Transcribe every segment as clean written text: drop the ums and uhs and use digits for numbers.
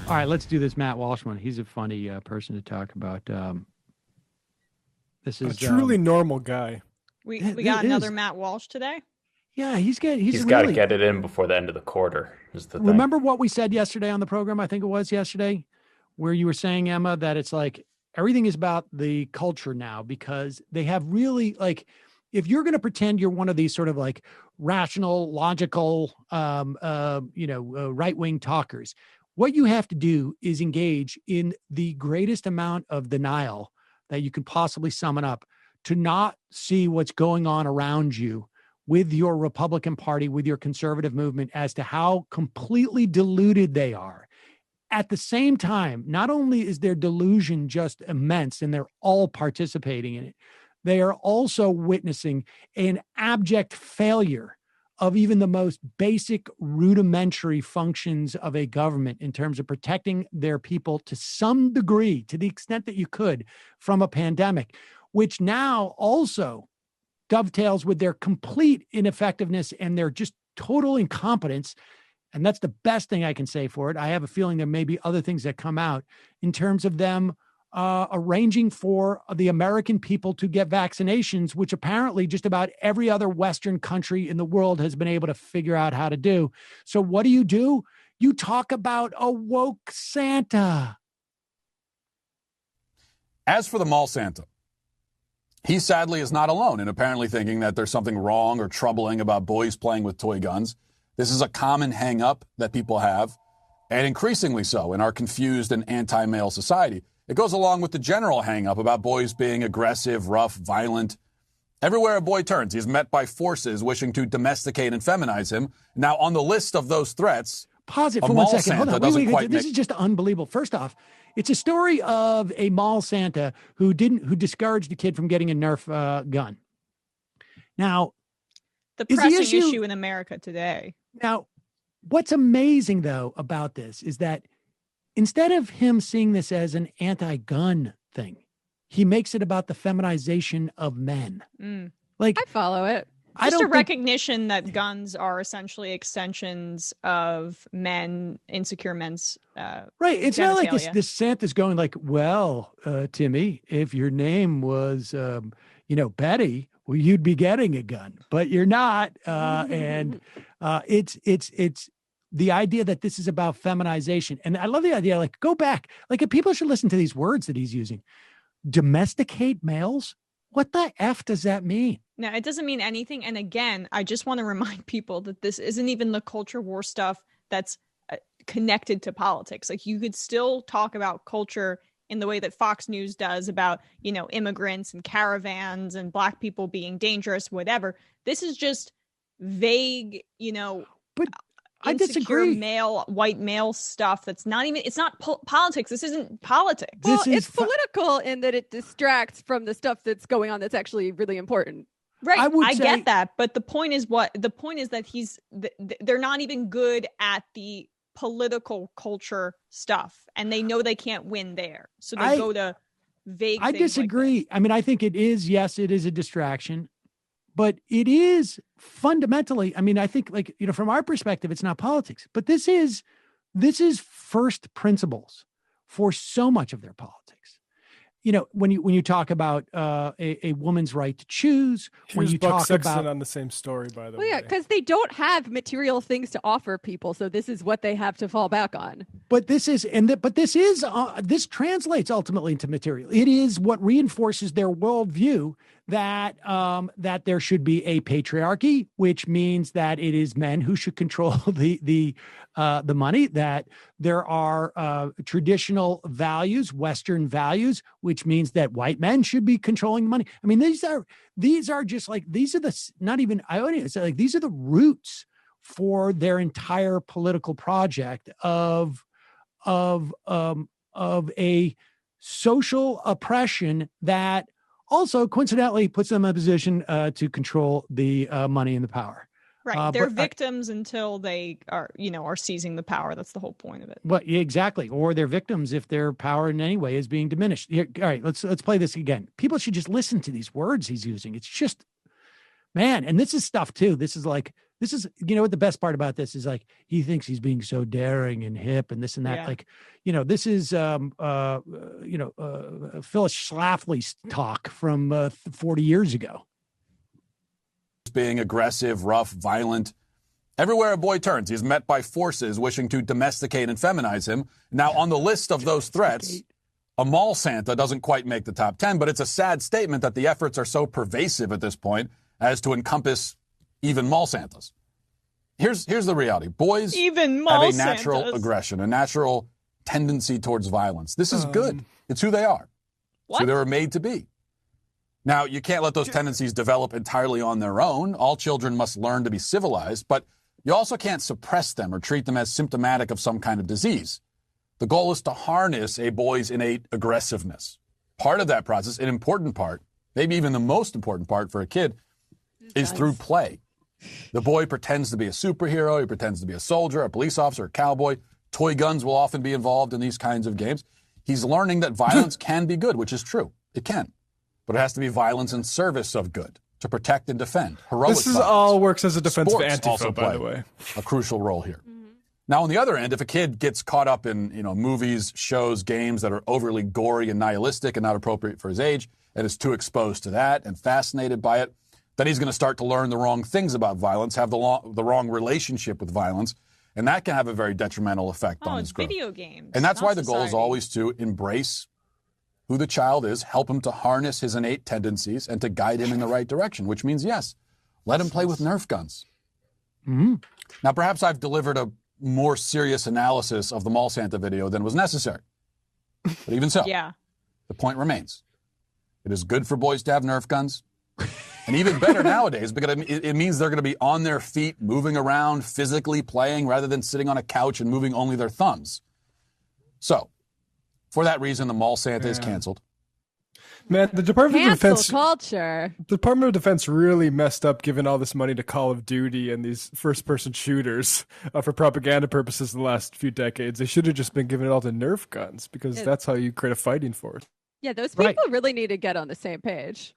All right, let's do this Matt Walsh one. He's a funny person to talk about. This is a truly normal guy. We got another Matt Walsh today. Yeah, he's got to get it in before the end of the quarter. Is the thing. Remember what we said yesterday on the program? I think it was yesterday, where you were saying, Emma, that it's like everything is about the culture now, because they have really, like, if you're going to pretend you're one of these sort of like rational, logical, right-wing talkers, what you have to do is engage in the greatest amount of denial that you could possibly summon up, to not see what's going on around you with your Republican Party, with your conservative movement, as to how completely deluded they are. At the same time, not only is their delusion just immense and they're all participating in it, they are also witnessing an abject failure of even the most basic rudimentary functions of a government in terms of protecting their people to some degree, to the extent that you could, from a pandemic, which now also dovetails with their complete ineffectiveness and their just total incompetence. And that's the best thing I can say for it. I have a feeling there may be other things that come out in terms of them arranging for the American people to get vaccinations, which apparently just about every other Western country in the world has been able to figure out how to do. So what do? You talk about a woke Santa. As for the mall Santa, he sadly is not alone in apparently thinking that there's something wrong or troubling about boys playing with toy guns. This is a common hang-up that people have, and increasingly so in our confused and anti-male society. It goes along with the general hang-up about boys being aggressive, rough, violent. Everywhere a boy turns, he's met by forces wishing to domesticate and feminize him. Now, on the list of those threats, pause it for 1 second. Hold on. Wait. This is just unbelievable. First off, it's a story of a mall Santa who discouraged a kid from getting a Nerf gun. Now, the pressing issue in America today. Now, what's amazing though about this is that instead of him seeing this as an anti-gun thing, he makes it about the feminization of men. Like, I follow it. Just a recognition that guns are essentially extensions of insecure men's right. It's not like this Santa's going like, well, Timmy, if your name was, Betty, well, you'd be getting a gun, but you're not. And it's the idea that this is about feminization. And I love the idea, like, go back. Like, people should listen to these words that he's using. Domesticate males? What the F does that mean? No, it doesn't mean anything. And again, I just want to remind people that this isn't even the culture war stuff that's connected to politics. Like, you could still talk about culture in the way that Fox News does about, immigrants and caravans and Black people being dangerous, whatever. This is just vague, but I disagree. White male stuff that's not even, it's not politics. This isn't politics. Well, it's political in that it distracts from the stuff that's going on that's actually really important. Right. I get that. But the point is that they're not even good at the political culture stuff, and they know they can't win there. So they go to vague things. I disagree. Like I mean, I think it is a distraction. But it is fundamentally, I mean, I think, like, from our perspective, it's not politics, but this is first principles for so much of their politics. When you talk about a woman's right to choose, when you Buck talk Sexton about on the same story, by the way. Well, yeah, because they don't have material things to offer people, so this is what they have to fall back on. But this translates ultimately into material. It is what reinforces their worldview that there should be a patriarchy, which means that it is men who should control the money, that there are traditional values, Western values, which means that white men should be controlling the money. I mean, these are just like, these are not even iota. Like, these are the roots for their entire political project of a social oppression that also coincidentally puts them in a position to control the money and the power. Right. They're victims until they are seizing the power. That's the whole point of it. Well, exactly. Or they're victims if their power in any way is being diminished. Here, all right, let's play this again. People should just listen to these words he's using. It's just, man. And this is stuff too. This is like this is, what the best part about this is, like, he thinks he's being so daring and hip and this and that. Yeah. Like, this is, Phyllis Schlafly's talk from 40 years ago. Being aggressive, rough, violent. Everywhere a boy turns, he's met by forces wishing to domesticate and feminize him. Now, on the list of those threats, a mall Santa doesn't quite make the top 10, but it's a sad statement that the efforts are so pervasive at this point as to encompass even mall Santas. Here's the reality. Boys Even mall have a natural Santas. aggression, a natural tendency towards violence. This is good. It's who they are. It's who they were made to be. Now, you can't let those tendencies develop entirely on their own. All children must learn to be civilized, but you also can't suppress them or treat them as symptomatic of some kind of disease. The goal is to harness a boy's innate aggressiveness. Part of that process, an important part, maybe even the most important part for a kid, is through play. The boy pretends to be a superhero. He pretends to be a soldier, a police officer, a cowboy. Toy guns will often be involved in these kinds of games. He's learning that violence can be good, which is true. It can. But it has to be violence in service of good, to protect and defend. Heroic This is violence. all works as a defense of Sports also Antifa, by the play way. a crucial role here. Now, on the other end, if a kid gets caught up in, movies, shows, games that are overly gory and nihilistic and not appropriate for his age, and is too exposed to that and fascinated by it, then he's going to start to learn the wrong things about violence, have the wrong relationship with violence, and that can have a very detrimental effect on his growth. Video games. And that's not why the goal is society. always to embrace who the child is, help him to harness his innate tendencies, and to guide him in the right direction, which means, yes, let him play with Nerf guns. Mm-hmm. Now, perhaps I've delivered a more serious analysis of the Mall Santa video than was necessary. But even so, Yeah. the point remains. It is good for boys to have Nerf guns. And even better nowadays, because it means they're going to be on their feet, moving around, physically playing, rather than sitting on a couch and moving only their thumbs. So, for that reason, the Mall Santa is canceled. Man, the Department of Cancel Defense culture. Department of Defense really messed up giving all this money to Call of Duty and these first-person shooters for propaganda purposes in the last few decades. They should have just been giving it all to Nerf guns because that's how you create a fighting force. Yeah, those people Right. really need to get on the same page.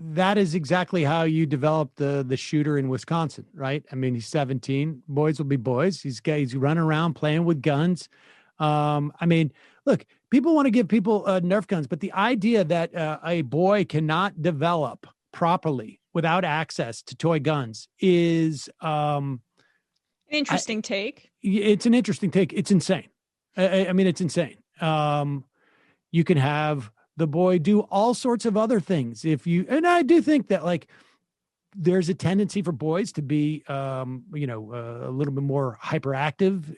That is exactly how you develop the shooter in Wisconsin, right? I mean, he's 17. Boys will be boys. He's running around playing with guns. Look, people want to give people Nerf guns, but the idea that a boy cannot develop properly without access to toy guns is Interesting take. it's an interesting take. It's insane. It's insane. You can have the boy do all sorts of other things. And I do think that, like, there's a tendency for boys to be, a little bit more hyperactive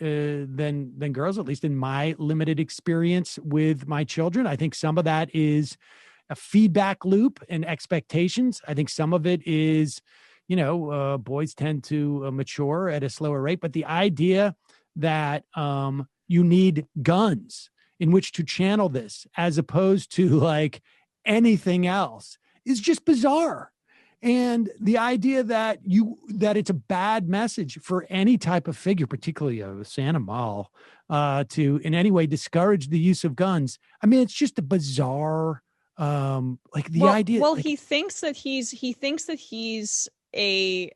than girls, at least in my limited experience with my children. I think some of that is a feedback loop and expectations. I think some of it is, boys tend to mature at a slower rate. But the idea that you need guns in which to channel this as opposed to like anything else is just bizarre. And the idea that it's a bad message for any type of figure, particularly a Santa Mall, to in any way discourage the use of guns. I mean, it's just a bizarre, idea. Well, he thinks that he's a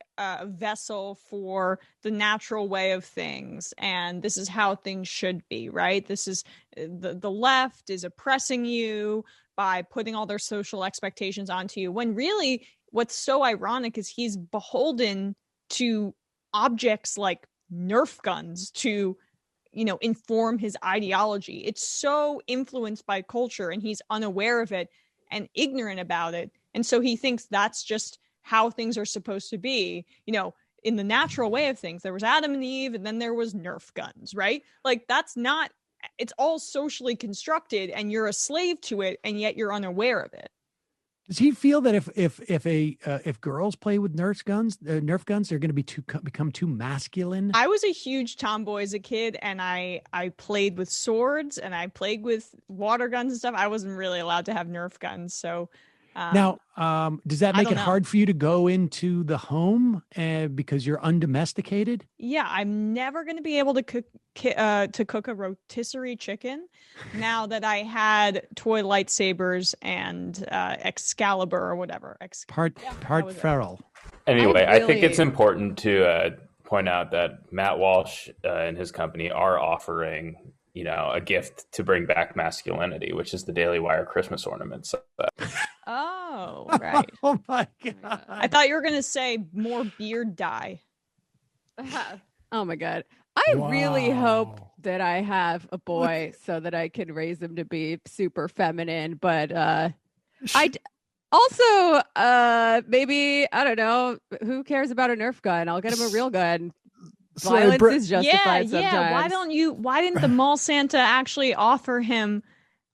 vessel for the natural way of things, and this is how things should be, right? This is the left is oppressing you by putting all their social expectations onto you, when really what's so ironic is he's beholden to objects like Nerf guns to inform his ideology. It's so influenced by culture, and he's unaware of it and ignorant about it, and so he thinks that's just how things are supposed to be. In the natural way of things, there was Adam and Eve, and then there was Nerf guns, right? Like, that's not, it's all socially constructed, and you're a slave to it, and yet you're unaware of it. Does he feel that if girls play with Nerf guns, they're going to become too masculine? I was a huge tomboy as a kid, and I played with swords, and I played with water guns and stuff. I wasn't really allowed to have Nerf guns, so Now, does that I make don't it know. hard for you to go into the home because you're undomesticated? Yeah, I'm never going to be able to cook a rotisserie chicken now that I had toy lightsabers and Excalibur or whatever. Part was it. feral. Anyway, I think really- it's important to point out that Matt Walsh and his company are offering, a gift to bring back masculinity, which is the Daily Wire Christmas ornaments. Oh, right. Oh my I god! thought you were going to say more beard dye. Oh my god. I really hope Wow. that I have a boy so that I can raise him to be super feminine, but also maybe I don't know, who cares about a Nerf gun? I'll get him a real gun. Sorry, Violence Brett- is justified sometimes. Why didn't the mall Santa actually offer him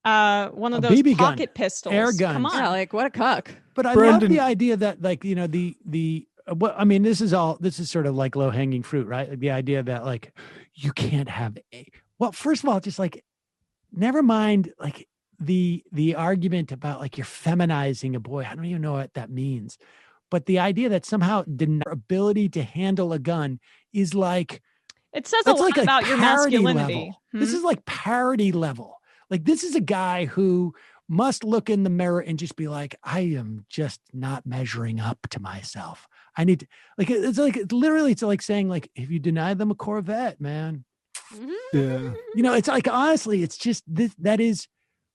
one of A those BB gun, pocket pistols? air Come guns. on. Yeah, like what a cuck. But I love Brendan- the idea that, like, the what I mean, this is sort of like low hanging fruit, right? Like the idea that, like, you can't have well, first of all, just like, never mind, like the argument about like you're feminizing a boy. I don't even know what that means, but the idea that somehow the ability to handle a gun is like, It says a that's lot like a about your parody masculinity. level. This is like parody level. Like, this is a guy who must look in the mirror and just be like, I am just not measuring up to myself. I need to, like, it's like saying, like, if you deny them a Corvette, man, Yeah. it's like, honestly, it's just that is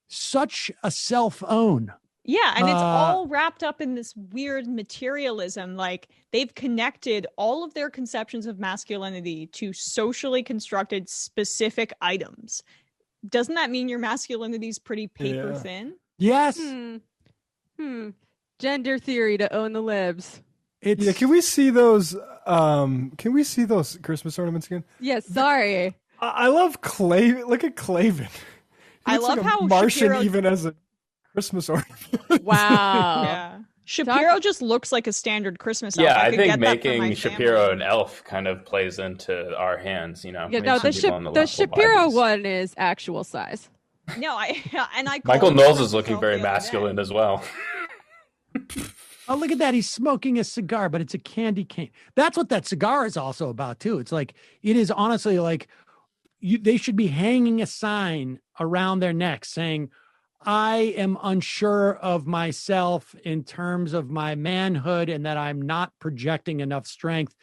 such a self-own. Yeah, and it's all wrapped up in this weird materialism. Like, they've connected all of their conceptions of masculinity to socially constructed specific items. Doesn't that mean your masculinity is pretty paper thin? Yes. Gender theory to own the libs. It's Yeah, can we see those? Can we see those Christmas ornaments again? Yes, sorry. I love Claven. Look at Claven. I Looks love like a how Martian Shapiro- even as a Christmas ornament. Wow. Yeah. Shapiro just looks like a standard Christmas elf. Yeah, I could think get that for my making family. Shapiro an elf kind of plays into our hands, Yeah, Maybe no, some the, people on the the left will buy Shapiro these. one is actual size. No, I Michael called Knowles him is looking elf very the other day. masculine as well. Oh, look at that. He's smoking a cigar, but it's a candy cane. That's what that cigar is also about, too. It's like, it is honestly like, they should be hanging a sign around their neck saying, I am unsure of myself in terms of my manhood and that I'm not projecting enough strength.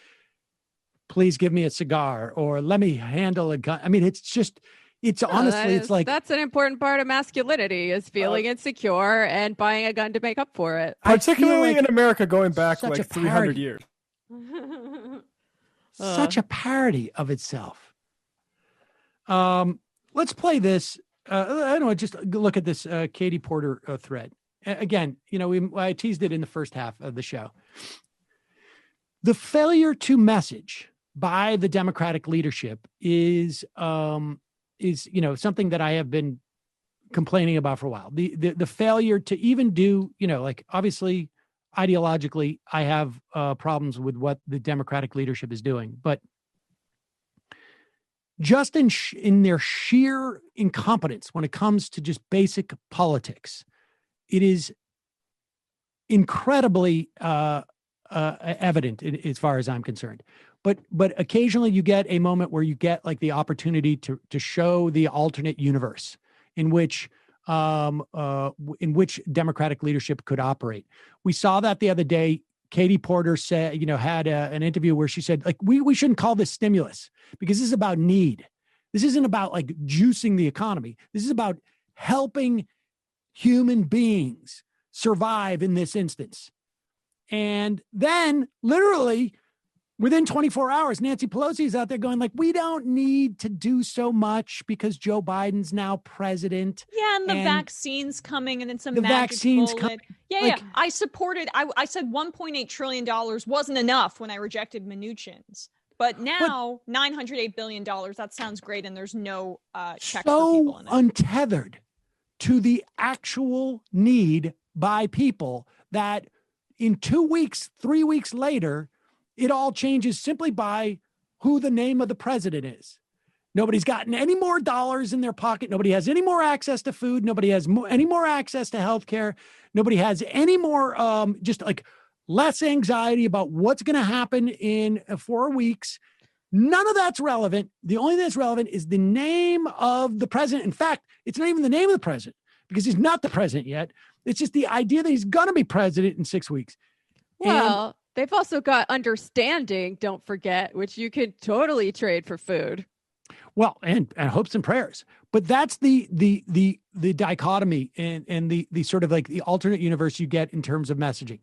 Please give me a cigar, or let me handle a gun. I mean, it's just, it's honestly, it's like, that's an important part of masculinity is feeling insecure and buying a gun to make up for it. I feel Particularly like in America, going back such a like 300 parody. years. such a parody of itself. Let's play this. I don't know. Just look at this Katie Porter thread. Again, I teased it in the first half of the show. The failure to message by the Democratic leadership is something that I have been complaining about for a while. The failure to even do, like, obviously, ideologically, I have problems with what the Democratic leadership is doing, but just in their sheer incompetence when it comes to just basic politics, it is incredibly evident as far as I'm concerned. But occasionally you get a moment where you get like the opportunity to show the alternate universe in which Democratic leadership could operate. We saw that the other day. Katie Porter said, had an interview where she said, like, we shouldn't call this stimulus because this is about need. This isn't about like juicing the economy. This is about helping human beings survive in this instance. And then literally within 24 hours, Nancy Pelosi is out there going like, we don't need to do so much because Joe Biden's now president. Yeah, and the vaccine's coming, and it's a magic bullet. Yeah. I supported. I said $1.8 trillion wasn't enough when I rejected Mnuchin's, but now $908 billion. That sounds great, and there's no checks for people in it. Untethered to the actual need by people that in 2 weeks, 3 weeks later, it all changes simply by who the name of the president is. Nobody's gotten any more dollars in their pocket. Nobody has any more access to food. Nobody has any more access to healthcare. Nobody has any more, just like less anxiety about what's going to happen in 4 weeks. None of that's relevant. The only thing that's relevant is the name of the president. In fact, it's not even the name of the president because he's not the president yet. It's just the idea that he's going to be president in 6 weeks. Well, they've also got understanding, don't forget, which you could totally trade for food. Well, and hopes and prayers, but that's the dichotomy and the sort of like the alternate universe you get in terms of messaging.